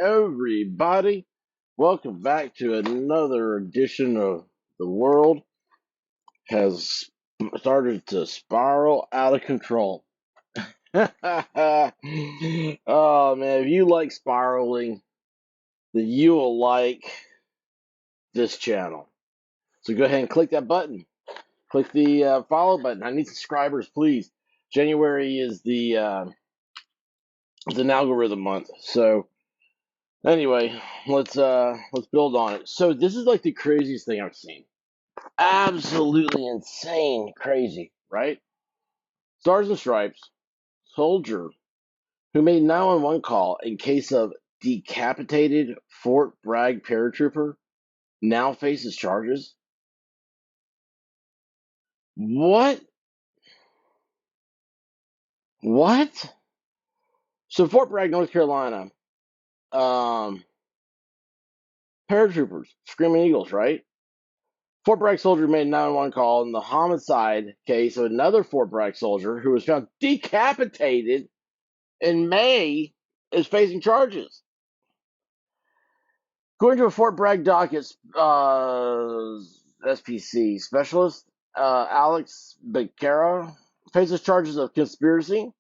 everybody. Welcome back to another edition of The World Has Started to Spiral Out of Control. Oh man, if you like spiraling, then you will like this channel. So go ahead and click that button. Click the follow button. I need subscribers, please. January is it's an algorithm month, so anyway, let's build on it. So this is like the craziest thing I've seen. Absolutely insane crazy, right? Stars and Stripes soldier who made 911 call in case of decapitated Fort Bragg paratrooper now faces charges. What? What? So Fort Bragg, North Carolina, um, paratroopers, Screaming Eagles, right? Fort Bragg soldier made a 911 call in the homicide case of another Fort Bragg soldier who was found decapitated in May is facing charges. According to a Fort Bragg docket, SPC specialist Alex Becerra faces charges of conspiracy,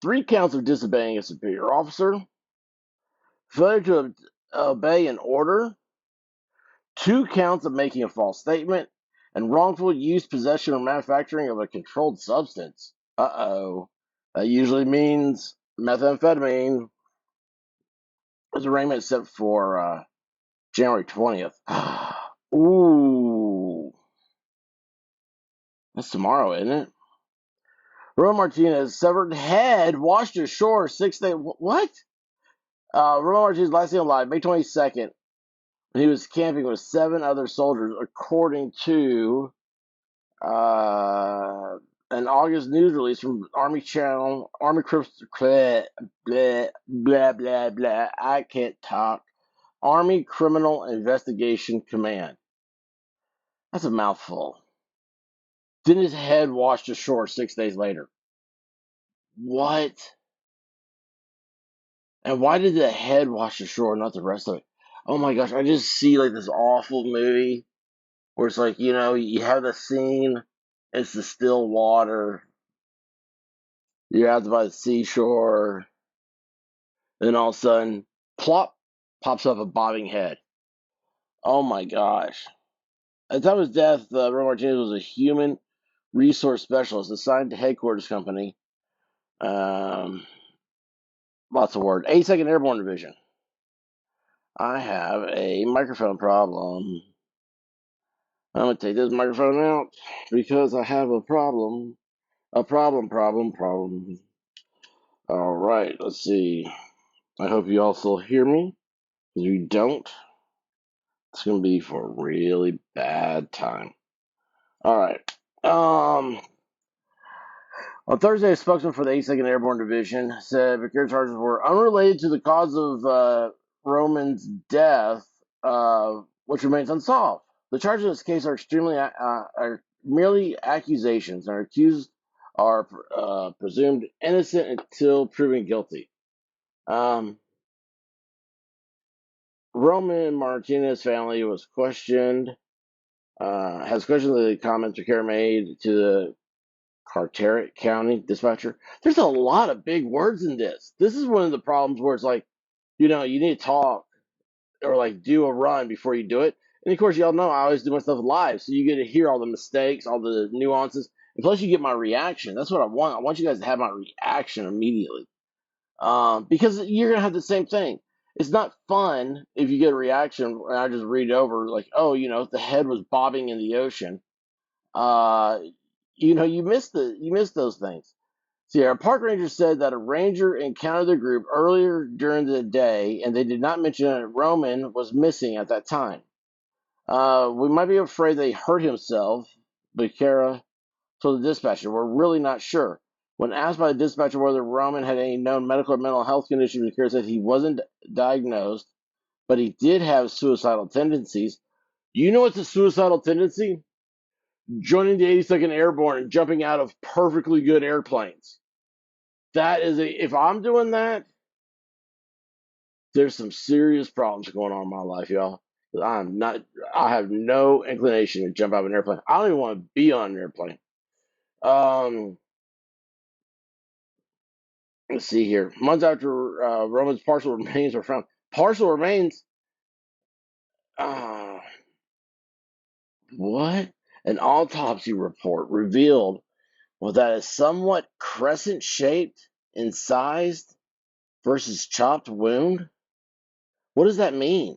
3 counts of disobeying a superior officer, failure to obey an order, 2 counts of making a false statement, and wrongful use, possession, or manufacturing of a controlled substance. Uh-oh. That usually means methamphetamine. His arraignment set for January 20th. Ooh. That's tomorrow, isn't it? Roman Martinez severed head washed ashore 6 days. What? Roman Martinez last seen alive May 22nd. He was camping with 7 other soldiers, according to an August news release from Army Channel, Army blah, blah, blah, blah, blah. I can't talk. Army Criminal Investigation Command. That's a mouthful. Then his head washed ashore 6 days later. What? And why did the head wash ashore, not the rest of it? Oh my gosh, I just see like this awful movie where it's like, you have the scene, it's the still water, you're out by the seashore, then all of a sudden, plop, pops up a bobbing head. Oh my gosh. At the time of his death, Roy Martinez was a human resource specialist assigned to headquarters company. Lots of words. 82nd Airborne Division. I have a microphone problem. I'm going to take this microphone out because I have a problem. A problem. All right, let's see. I hope you all still hear me. If you don't, it's going to be for a really bad time. All right. On Thursday, a spokesman for the 82nd Airborne Division said Vicarious charges were unrelated to the cause of Roman's death, which remains unsolved. The charges in this case are are merely accusations, and our accused are presumed innocent until proven guilty. Roman Martinez family was questioned, has questioned the comments Vicari made to the Carteret County dispatcher. There's a lot of big words in this. This is one of the problems where it's like, you need to talk or like do a run before you do it. And of course, y'all know I always do my stuff live, so you get to hear all the mistakes, all the nuances, and plus you get my reaction. That's what I want. I want you guys to have my reaction immediately, because you're gonna have the same thing. It's not fun if you get a reaction and I just read over like, oh, the head was bobbing in the ocean. Uh, you missed those things. See, our park ranger said that a ranger encountered the group earlier during the day, and they did not mention that Roman was missing at that time. We might be afraid they hurt himself, Becerra told the dispatcher. We're really not sure. When asked by the dispatcher whether Roman had any known medical or mental health conditions, Becerra said he wasn't diagnosed, but he did have suicidal tendencies. You know what's a suicidal tendency? Joining the 82nd Airborne and jumping out of perfectly good airplanes. That is if I'm doing that, There's some serious problems going on in my life, y'all. I'm not. I have no inclination to jump out of an airplane. I don't even want to be on an airplane. Um, let's see here. Months after Roman's partial remains were found, partial remains. Uh, what? An autopsy report revealed was that a somewhat crescent shaped, incised versus chopped wound. What does that mean?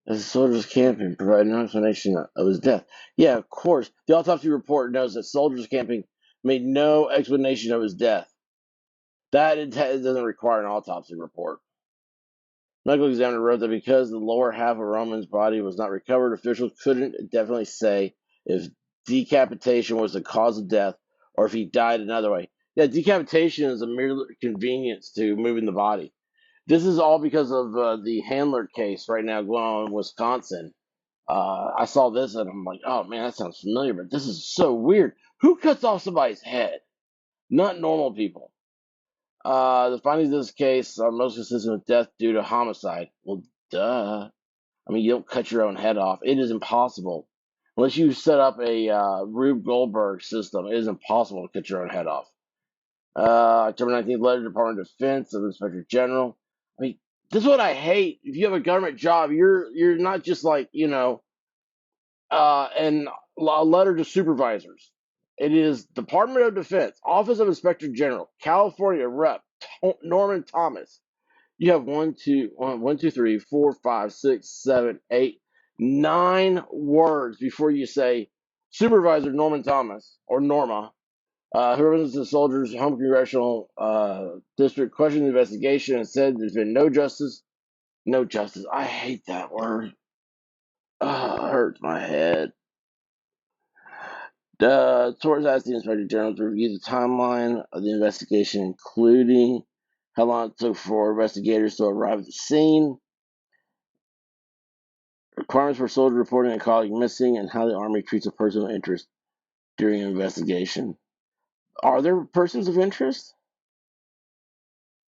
As the soldiers camping provided no explanation of his death. Yeah, of course. The autopsy report notes that soldiers camping made no explanation of his death. That it doesn't require an autopsy report. Medical examiner wrote that because the lower half of Roman's body was not recovered, officials couldn't definitely say if decapitation was the cause of death or if he died another way. Yeah, decapitation is a mere convenience to moving the body. This is all because of the Handler case right now going on in Wisconsin. I saw this and I'm like, oh man, that sounds familiar, but this is so weird. Who cuts off somebody's head? Not normal people. The findings of this case are most consistent with death due to homicide. Well, duh. I mean, you don't cut your own head off. It is impossible. Unless you set up a Rube Goldberg system, it is impossible to cut your own head off. October 19th, letter to Department of Defense of the Inspector General. I mean, this is what I hate. If you have a government job, you're not just like, and a letter to supervisors. It is Department of Defense, Office of Inspector General, California Rep. Norman Thomas. You have 9 words before you say Supervisor Norman Thomas or Norma, who represents the soldiers' home congressional district, questioned the investigation and said there's been no justice. No justice. I hate that word. Oh, it hurts my head. The source asked the Inspector General to review the timeline of the investigation, including how long it took for investigators to arrive at the scene, requirements for soldier reporting a colleague missing, and how the Army treats a person of interest during an investigation. Are there persons of interest?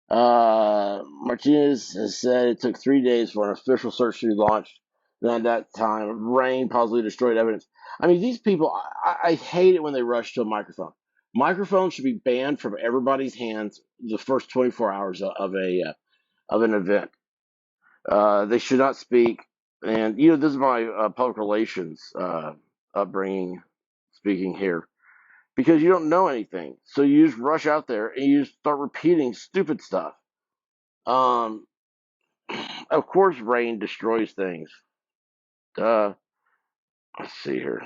Martinez has said it took 3 days for an official search to be launched. And at that time, rain possibly destroyed evidence. I mean, these people, I hate it when they rush to a microphone. Microphones should be banned from everybody's hands the first 24 hours of an event. They should not speak. And, this is my public relations upbringing speaking here. Because you don't know anything. So you just rush out there and you just start repeating stupid stuff. Um, of course, rain destroys things. Let's see here.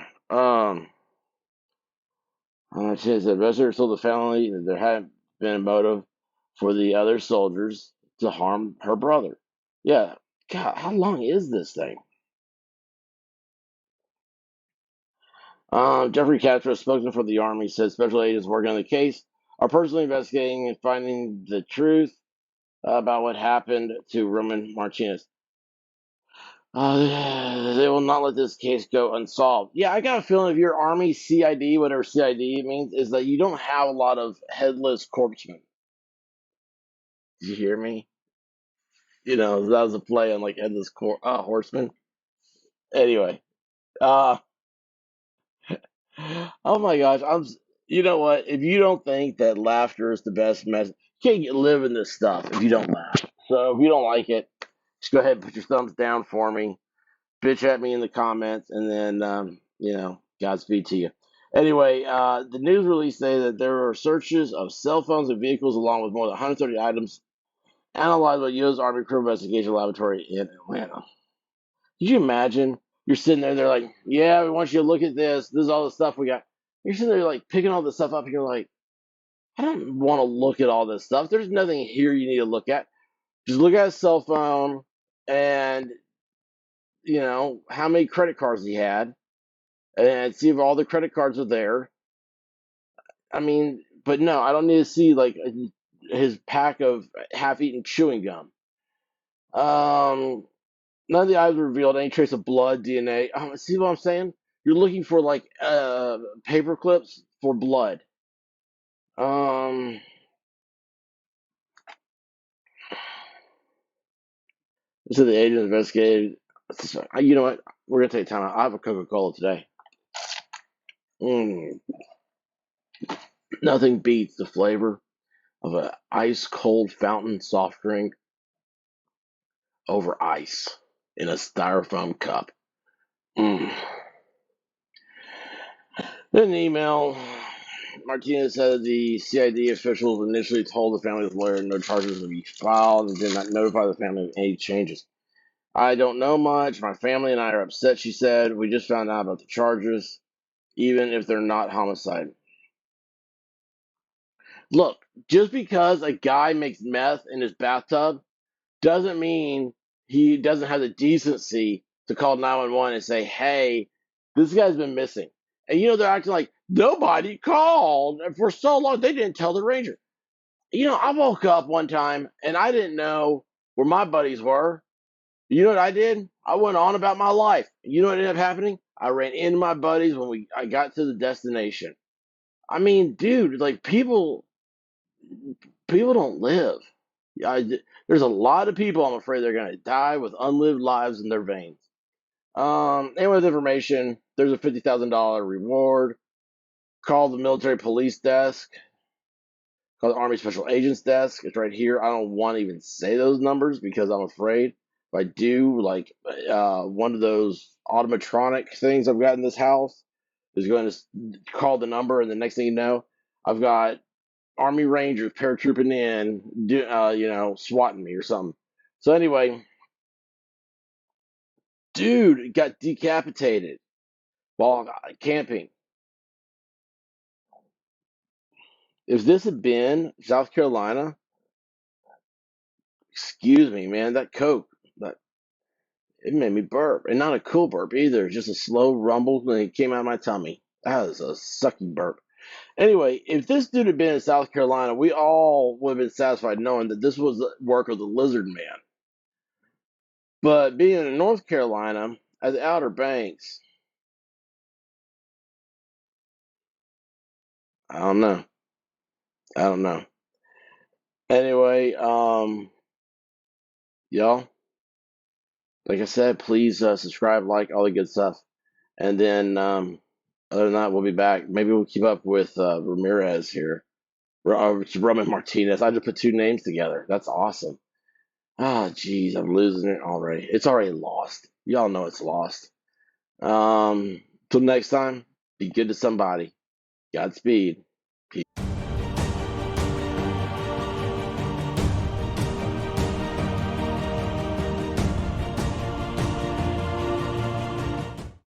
It says that Reser told the family that there hadn't been a motive for the other soldiers to harm her brother. Yeah, God, how long is this thing? Jeffrey Castro, spokesman for the Army, said special agents working on the case are personally investigating and finding the truth about what happened to Roman Martinez. They will not let this case go unsolved. Yeah, I got a feeling if you're Army CID, whatever CID means, is that you don't have a lot of headless corpsemen. Did you hear me? That was a play on like headless horseman. Anyway, uh, oh my gosh, You know what? If you don't think that laughter is the best message, you can't live in this stuff if you don't laugh. So if you don't like it, just go ahead and put your thumbs down for me. Bitch at me in the comments, and then Godspeed to you. Anyway, the news release say that there were searches of cell phones and vehicles, along with more than 130 items, analyzed by U.S. Army Criminal Investigation Laboratory in Atlanta. Could you imagine? You're sitting there, they're like, "Yeah, we want you to look at this. This is all the stuff we got." You're sitting there, like picking all this stuff up, and you're like, "I don't want to look at all this stuff. There's nothing here you need to look at. Just look at his cell phone and how many credit cards he had." And see if all the credit cards are there. I mean, but no, I don't need to see like his pack of half-eaten chewing gum. None of the items revealed any trace of blood, DNA. See what I'm saying? You're looking for like paper clips for blood. Um, So the agent investigated. You know what? We're gonna take time out. I have a Coca-Cola today. Nothing beats the flavor of an ice cold fountain soft drink over ice in a styrofoam cup. In an email, Martinez said the CID officials initially told the family's lawyer no charges would be filed and did not notify the family of any changes. I don't know much. My family and I are upset, she said. We just found out about the charges, even if they're not homicide. Look, just because a guy makes meth in his bathtub doesn't mean he doesn't have the decency to call 911 and say, hey, this guy's been missing. And they're acting like nobody called for so long. They didn't tell the ranger. I woke up one time and I didn't know where my buddies were. You know what I did? I went on about my life. You know what ended up happening? I ran into my buddies when I got to the destination. I mean, dude, like people don't live. There's a lot of people I'm afraid they're gonna die with unlived lives in their veins. And with information, there's a $50,000 reward. Call the military police desk. Call the Army Special Agents desk. It's right here. I don't want to even say those numbers because I'm afraid if I do, like one of those automatronic things I've got in this house is going to call the number, and the next thing you know, I've got Army Rangers paratrooping in, swatting me or something. So anyway, dude got decapitated while camping. If this had been South Carolina, excuse me, man, that Coke, that it made me burp, and not a cool burp either. Just a slow rumble when it came out of my tummy. That was a sucky burp. Anyway, if this dude had been in South Carolina, we all would have been satisfied knowing that this was the work of the Lizard Man. But being in North Carolina, at the Outer Banks, I don't know. I don't know. Anyway, y'all, like I said, please subscribe, like, all the good stuff. And then, other than that, we'll be back. Maybe we'll keep up with Ramirez here. Roman Martinez. I just put two names together. That's awesome. Ah, jeez, I'm losing it already. It's already lost. Y'all know it's lost. Till next time, be good to somebody. Godspeed. Peace.